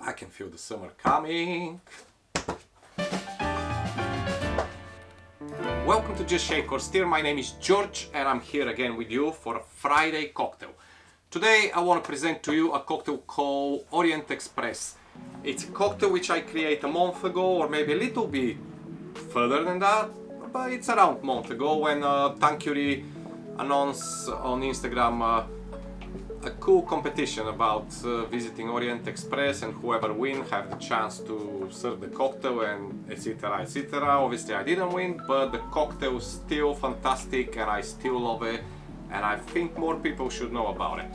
I can feel the summer coming. Welcome to Just Shake or Stir. My name is George and I'm here again with you for a Friday cocktail. Today I want to present to you a cocktail called Orient Express. It's a cocktail which I created a month ago, or maybe a little bit further than that, but it's around a month ago when Tanqueray announced on Instagram a cool competition about visiting Orient Express, and whoever win have the chance to serve the cocktail and etc, etc. Obviously I didn't win, but the cocktail is still fantastic and I still love it, and I think more people should know about it.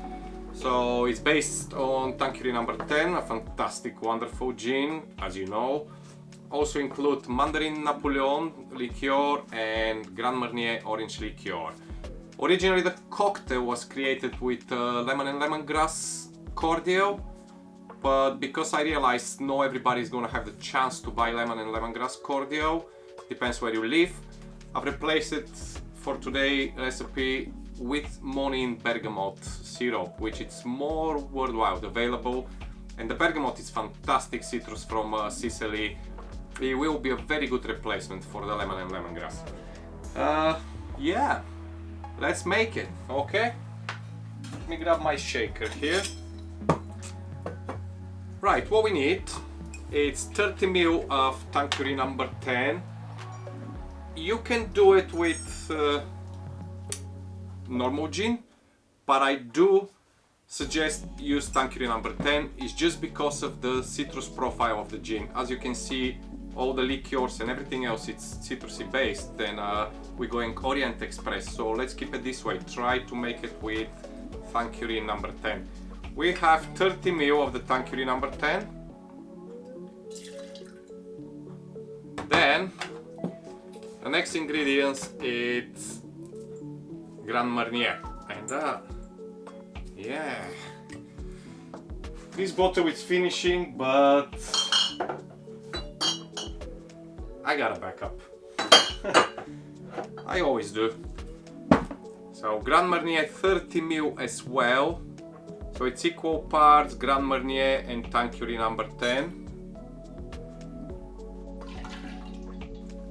So it's based on Tanqueray number 10, a fantastic, wonderful gin, as you know. Also include Mandarine Napoleon liqueur and Grand Marnier orange liqueur. Originally the cocktail was created with lemon and lemongrass cordial, but because I realized not everybody is gonna have the chance to buy lemon and lemongrass cordial, depends where you live, I've replaced it for today's recipe with Monin Bergamot syrup, which is more worldwide available, and the Bergamot is fantastic citrus from Sicily. It will be a very good replacement for the lemon and lemongrass. Yeah. Let's make it, okay? Let me grab my shaker here. Right, what we need is 30 ml of Tanqueray number 10. You can do it with normal gin, but I do suggest use Tanqueray number 10. It's just because of the citrus profile of the gin. As you can see, all the liqueurs and everything else, it's citrusy based, and we're going Orient Express, so let's keep it this way. Try to make it with Tanqueray number 10. We have 30 ml of the Tanqueray number 10. Then the next ingredients is Grand Marnier, and yeah, this bottle is finishing, but I got a backup. I always do. So Grand Marnier 30 ml as well. So it's equal parts Grand Marnier and Tanqueray number 10.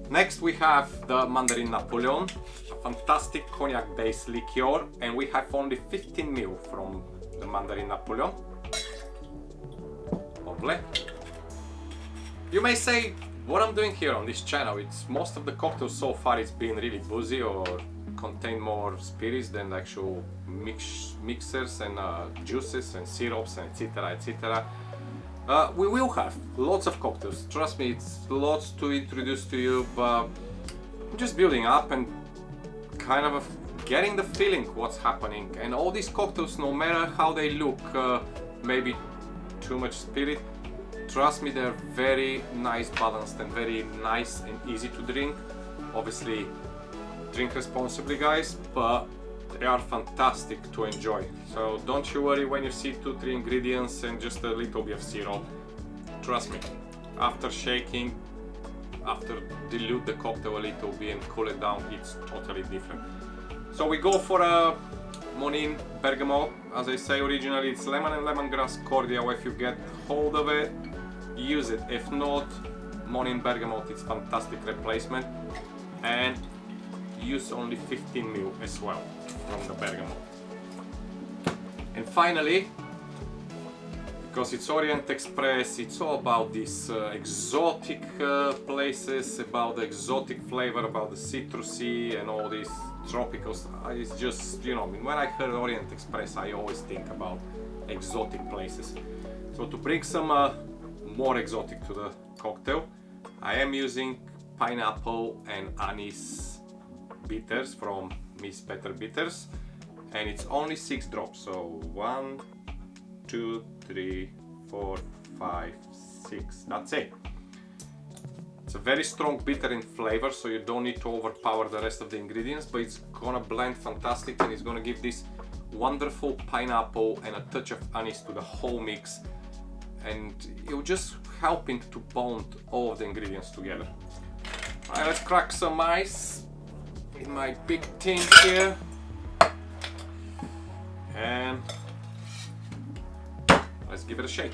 Next we have the Mandarine Napoleon, a fantastic cognac based liqueur, and we have only 15 ml from the Mandarine Napoleon. Lovely. You may say, what I'm doing here on this channel, it's most of the cocktails so far it's been really boozy or contain more spirits than actual mixers and juices and syrups and etc, etc. We will have lots of cocktails, trust me, it's lots to introduce to you, but I'm just building up and kind of getting the feeling what's happening. And all these cocktails, no matter how they look, maybe too much spirit, trust me, they're very nice, balanced, and very nice and easy to drink. Obviously, drink responsibly, guys, but they are fantastic to enjoy. So don't you worry when you see 2-3 ingredients and just a little bit of syrup. Trust me, after shaking, after dilute the cocktail a little bit and cool it down, it's totally different. So we go for a Monin Bergamot. As I say, originally it's lemon and lemongrass cordial. If you get hold of it, use it. If not, Monin Bergamot is fantastic replacement, and use only 15 ml as well from the Bergamot. And finally, because it's Orient Express, it's all about these exotic places, about the exotic flavor, about the citrusy and all these tropical stuff. It's just, you know, when I heard Orient Express, I always think about exotic places. So to bring some more exotic to the cocktail, I am using pineapple and anise bitters from Miss Better Bitters, and it's only 6 drops, so 1, 2, 3, 4, 5, 6, that's it. It's a very strong bitter in flavor, so you don't need to overpower the rest of the ingredients, but it's gonna blend fantastic and it's gonna give this wonderful pineapple and a touch of anise to the whole mix, and it will just helping to bond all of the ingredients together. Alright, let's crack some ice in my big tin here, and let's give it a shake.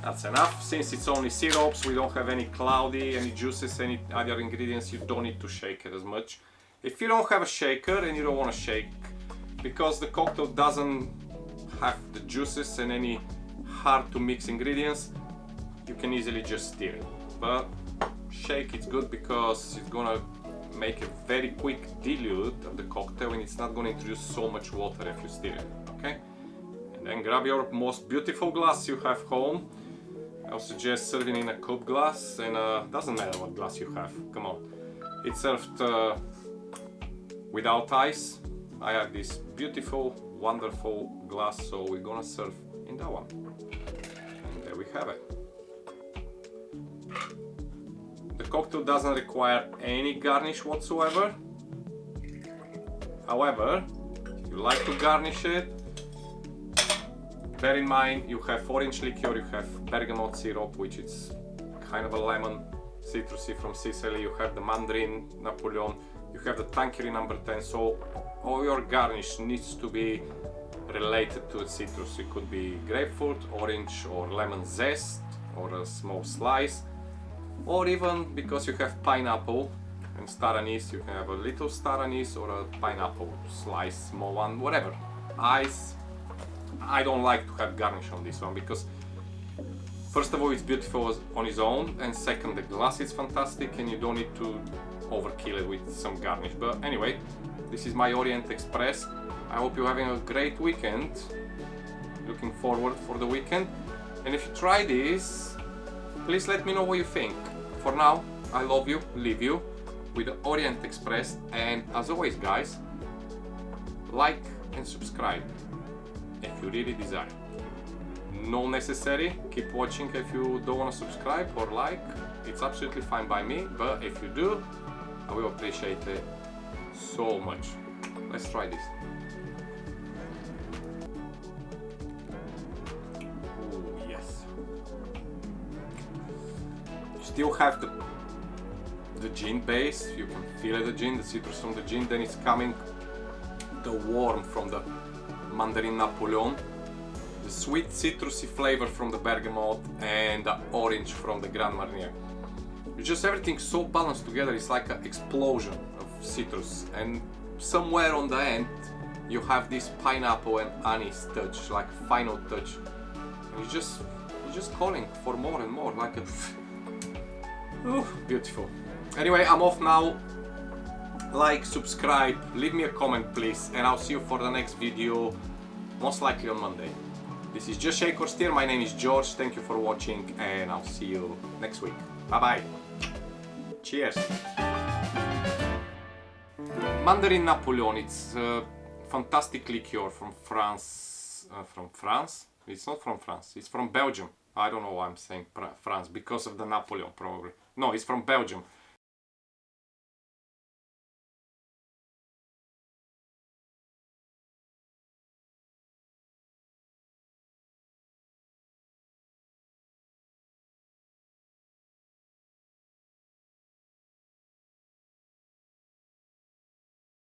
That's enough. Since it's only syrups, we don't have any cloudy, any juices, any other ingredients, you don't need to shake it as much. If you don't have a shaker and you don't want to shake, because the cocktail doesn't have the juices and any hard to mix ingredients, you can easily just stir it. But shake, it's good because it's gonna make a very quick dilute of the cocktail and it's not gonna introduce so much water if you stir it, okay? And then grab your most beautiful glass you have home. I suggest serving in a cup glass, and doesn't matter what glass you have, come on. It's served without ice. I have this beautiful, wonderful glass, so we're gonna serve in that one. And there we have it. The cocktail doesn't require any garnish whatsoever. However, if you like to garnish it, bear in mind you have orange liqueur, you have bergamot syrup, which is kind of a lemon, citrusy from Sicily, you have the Mandarine, Napoleon, you have the Tanqueray number 10, so all your garnish needs to be related to a citrus. It could be grapefruit, orange or lemon zest, or a small slice, or even because you have pineapple and star anise, you can have a little star anise or a pineapple slice, small one, whatever. I don't like to have garnish on this one because first of all it's beautiful on its own, and second the glass is fantastic and you don't need to overkill it with some garnish. But anyway, this is my Orient Express. I hope you're having a great weekend. Looking forward for the weekend. And if you try this, please let me know what you think. For now, I love you, leave you with the Orient Express, and as always guys, like and subscribe if you really desire. No necessary, keep watching if you don't want to subscribe or like, it's absolutely fine by me, but if you do, I will appreciate it so much. Let's try this. Oh yes. You still have the gin base, you can feel the gin, the citrus from the gin, then it's coming the warmth from the Mandarine Napoleon, the sweet citrusy flavor from the bergamot, and the orange from the Grand Marnier. It's just everything so balanced together, it's like an explosion of citrus, and somewhere on the end you have this pineapple and anise touch, like a final touch, and you're just calling for more and more, like a oh, beautiful. Anyway, I'm off now. Like, subscribe, leave me a comment please, and I'll see you for the next video, most likely on Monday. This is Just Shake or Stir, my name is George, thank you for watching, and I'll see you next week. Bye bye. Cheers. Mandarine Napoleon, it's a fantastic liqueur from France. From France? It's not from France, it's from Belgium. I don't know why I'm saying France, because of the Napoleon probably. No, it's from Belgium.